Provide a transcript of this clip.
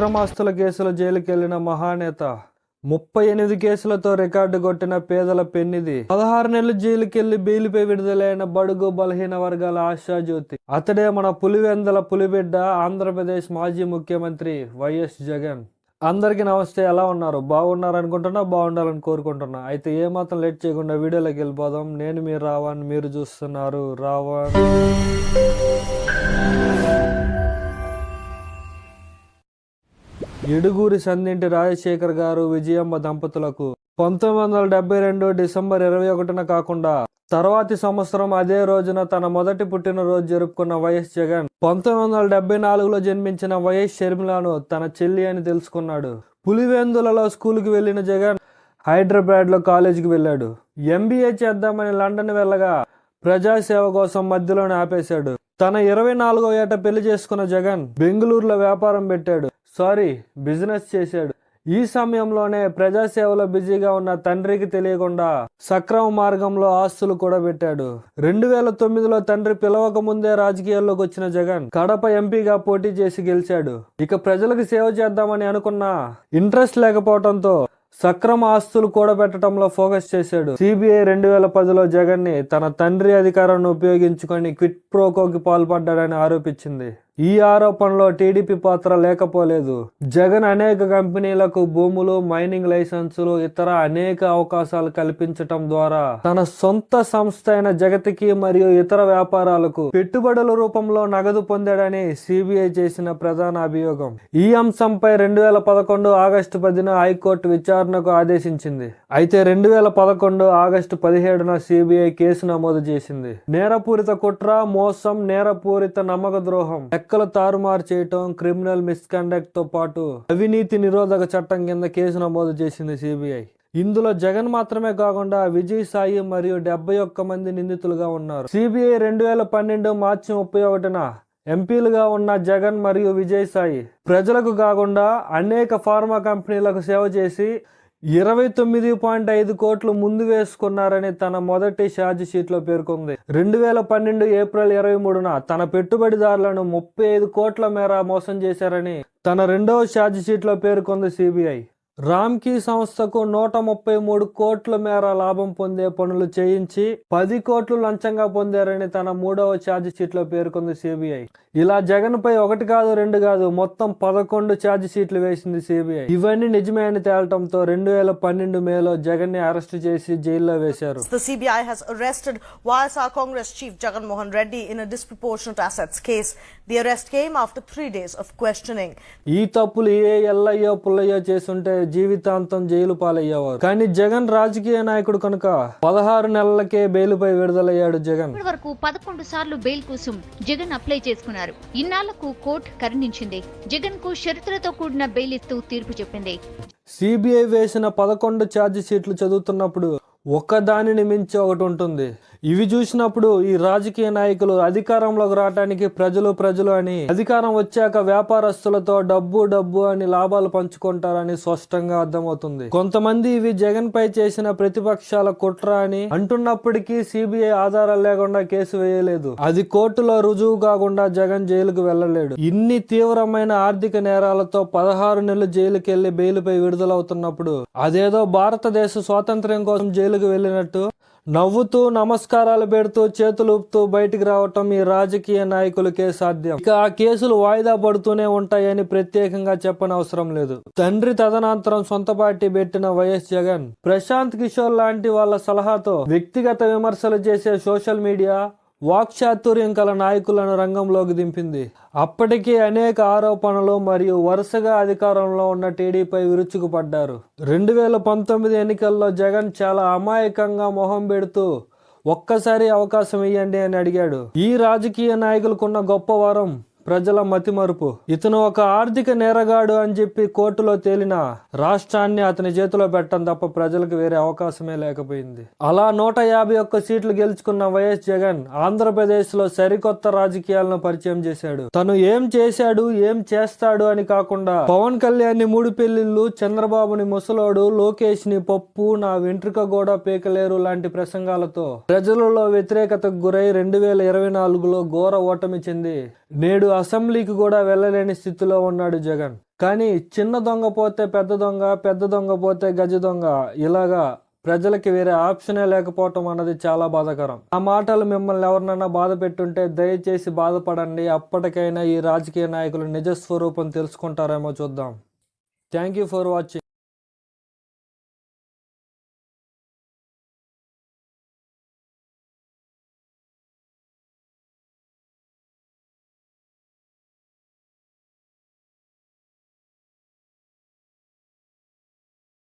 అక్రమాస్తుల కేసులో జైలుకెళ్లిన మహానేత, 38 కేసులతో రికార్డు కొట్టిన పేదల పెన్నిది, 16 నెలలు జైలుకెళ్లి బెయిల్పై విడుదలైన బడుగు బలహీన వర్గాల ఆశాజ్యోతి. అతడే మన పులివెందల పులిబిడ్డ, ఆంధ్రప్రదేశ్ మాజీ ముఖ్యమంత్రి వైఎస్ జగన్. అందరికీ నమస్తే. ఎలా ఉన్నారు? బాగున్నారు అనుకుంటున్నా, బాగుండాలని కోరుకుంటున్నా. అయితే ఏమాత్రం లేట్ చేయకుండా వీడియోలోకి వెళ్ళిపోదాం. నేను మీ రావణ్, మీరు చూస్తున్నారు రావణ్. ఇడుగూరి సందింటి రాజశేఖర్ గారు, విజయమ్మ దంపతులకు 1972 డిసెంబర్ 21న కాకుండా తర్వాతి సంవత్సరం అదే రోజున తన మొదటి పుట్టినరోజు జరుపుకున్న వైఎస్ జగన్ 1974లో జన్మించిన వైఎస్ షర్మిలను తన చెల్లి అని తెలుసుకున్నాడు. పులివెందులలో స్కూల్కి వెళ్లిన జగన్ హైదరాబాద్లో కాలేజీకి వెళ్ళాడు. MBA చేద్దామని లండన్ వెళ్ళగా ప్రజాసేవ కోసం మధ్యలోనే ఆపేశాడు. తన 24వ ఏట పెళ్లి చేసుకున్న జగన్ బెంగళూరులో వ్యాపారం పెట్టాడు. బిజినెస్ చేశాడు. ఈ సమయంలోనే ప్రజాసేవలో బిజీగా ఉన్న తండ్రికి తెలియకుండా సక్రమ మార్గంలో ఆస్తులు కూడా పెట్టాడు. 2009లో తండ్రి పిలవక ముందే రాజకీయాల్లోకి వచ్చిన జగన్ కడప ఎంపీగా పోటీ చేసి గెలిచాడు. ఇక ప్రజలకు సేవ చేద్దామని అనుకున్నా ఇంట్రెస్ట్ లేకపోవడంతో సక్రమ ఆస్తులు కూడబెట్టడంలో ఫోకస్ చేశాడు. CBI 2010లో జగన్ ని తన తండ్రి అధికారాన్ని ఉపయోగించుకొని క్విట్ ప్రోకోకి పాల్పడ్డాడని ఆరోపించింది. ఈ ఆరోపణలో టీడీపీ పాత్ర లేకపోలేదు. జగన్ అనేక కంపెనీలకు భూములు, మైనింగ్ లైసెన్సులు, ఇతర అనేక అవకాశాలు కల్పించటం ద్వారా తన సొంత సంస్థ అయిన జగతికి మరియు ఇతర వ్యాపారాలకు పెట్టుబడుల రూపంలో నగదు పొందాడని CBI చేసిన ప్రధాన అభియోగం. ఈ అంశంపై 2011 ఆగస్టు 10న హైకోర్టు విచారణకు ఆదేశించింది. అయితే 2011 ఆగస్టు 17న CBI కేసు నమోదు చేసింది. నేరపూరిత కుట్ర, మోసం, నేరపూరిత నమ్మక ద్రోహం, లెక్కలు తారుమారు చేయటం, క్రిమినల్ మిస్కండక్ట్ తో పాటు అవినీతి నిరోధక చట్టం కింద కేసు నమోదు చేసింది CBI. ఇందులో జగన్ మాత్రమే కాకుండా విజయ్ సాయి మరియు 71 మంది నిందితులుగా ఉన్నారు. CBI 2012 మార్చి 31న ఎంపీలుగా ఉన్న జగన్ మరియు విజయ్ సాయి ప్రజలకు కాకుండా అనేక ఫార్మా కంపెనీలకు సేవ చేసి 29.5 కోట్లు ముందు వేసుకున్నారని తన మొదటి ఛార్జ్ షీట్ లో పేర్కొంది. 2012 ఏప్రిల్ 23న తన పెట్టుబడిదారులను 35 కోట్ల మేర మోసం చేశారని తన రెండవ ఛార్జ్ షీట్ లో పేర్కొంది CBI. రామ్కీ సంస్థకు 133 కోట్ల మేర లాభం పొందే పనులు చేయించి 10 కోట్లు లంచంగా పొందారని తన మూడవ ఛార్జ్ షీట్ లో పేర్కొంది CBI. ఇలా జగన్ పై 1 కాదు 2 కాదు మొత్తం 11 ఛార్జ్ షీట్లు వేసింది CBI. ఇవన్నీ నిజమే అని తేలటంతో 2012 మేలో జగన్ ని అరెస్ట్ చేసి జైల్లో వేశారు. The CBI has arrested YSR Congress chief Jagan Mohan Reddy in a disproportionate assets case. The arrest came after 3 days of questioning. ఈ తప్పులు ఏ ఎల్లయ్యో పుల్లయ్యో చేస్తుంటే జీవితాంతం జైలు పాలయ్యేవారు. కానీ జగన్ రాజకీయ నాయకుడు కనుక 16 నెలలకే బెయిల్పై విడుదలయ్యాడు. జగన్ ఇప్పటి వరకు 11 సార్లు బెయిల్ కోసం జగన్ అప్లై చేసుకున్నారు. ఇన్నాళ్లకు కోర్టు కరుణించింది. జగన్ కు షరతులతో కూడిన బెయిల్ ఇస్తూ తీర్పు చెప్పింది. CBI వేసిన 11 ఛార్జ్ షీట్లు చదువుతున్నప్పుడు ఒకదానిని మించి ఒకటి ఉంటుంది. ఇవి చూసినప్పుడు ఈ రాజకీయ నాయకులు అధికారంలోకి రావడానికి ప్రజలు అని, అధికారం వచ్చాక వ్యాపారస్తులతో డబ్బు అని లాభాలు పంచుకుంటారని స్పష్టంగా అర్థమవుతుంది. కొంతమంది ఇవి జగన్ పై చేసిన ప్రతిపక్షాల కుట్ర అని అంటున్నప్పటికీ CBI ఆధారాలు లేకుండా కేసు వేయలేదు. అది కోర్టులో రుజువు కాకుండా జగన్ జైలుకు వెళ్లలేడు. ఇన్ని తీవ్రమైన ఆర్థిక నేరాలతో 16 నెలలు జైలుకెళ్లి బెయిల్పై విడుదలవుతున్నప్పుడు అదేదో భారతదేశ స్వాతంత్ర్యం కోసం జైలుకు వెళ్ళినట్టు నవ్వుతూ నమస్కారాలు పెడుతూ చేతులు ఊపుతూ బయటికి రావటం ఈ రాజకీయ నాయకులకే సాధ్యం. ఇక ఆ కేసులు వాయిదా పడుతూనే ఉంటాయని ప్రత్యేకంగా చెప్పనవసరం లేదు. తండ్రి తదనంతరం సొంత పార్టీ పెట్టిన వైఎస్ జగన్ ప్రశాంత్ కిషోర్ లాంటి వాళ్ళ సలహాతో వ్యక్తిగత విమర్శలు చేసే సోషల్ మీడియా వాక్చాతుర్యం కల నాయకులను రంగంలోకి దింపింది. అప్పటికే అనేక ఆరోపణలు మరియు వరుసగా అధికారంలో ఉన్న టీడీపై విరుచుకుపడ్డారు. 2019 ఎన్నికల్లో జగన్ చాలా అమాయకంగా మొహం పెడుతూ ఒక్కసారి అవకాశం ఇవ్వండి అని అడిగాడు. ఈ రాజకీయ నాయకులకున్న గొప్ప వరం ప్రజల మతిమరుపు. ఇతను ఒక ఆర్థిక నేరగాడు అని చెప్పి కోర్టులో తేలిన రాష్ట్రాన్ని అతని చేతిలో పెట్టడం తప్ప ప్రజలకు వేరే అవకాశమే లేకపోయింది. అలా 151 సీట్లు గెలుచుకున్న వైఎస్ జగన్ ఆంధ్రప్రదేశ్ లో సరికొత్త రాజకీయాలను పరిచయం చేశాడు. తను ఏం చేశాడు, ఏం చేస్తాడు అని కాకుండా పవన్ కళ్యాణ్ ని 3 పెళ్లిళ్లు, చంద్రబాబుని ముసలోడు, లోకేష్ ని పప్పు, నా వెంట్రుక కూడా పీకలేరు లాంటి ప్రసంగాలతో ప్రజలలో వ్యతిరేకతకు గురై 2024లో ఘోర ఓటమి చెంది నేడు అసెంబ్లీకి కూడా వెళ్లలేని స్థితిలో ఉన్నాడు జగన్. కానీ చిన్న దొంగ పోతే పెద్ద దొంగ, పెద్ద దొంగ పోతే గజ దొంగ, ఇలాగా ప్రజలకి వేరే ఆప్షనే లేకపోవటం అన్నది చాలా బాధాకరం. ఆ మాటలు మిమ్మల్ని ఎవరినైనా బాధ పెట్టుంటే దయచేసి బాధపడండి. అప్పటికైనా ఈ రాజకీయ నాయకులు నిజ స్వరూపం తెలుసుకుంటారేమో చూద్దాం. Thank you for watching.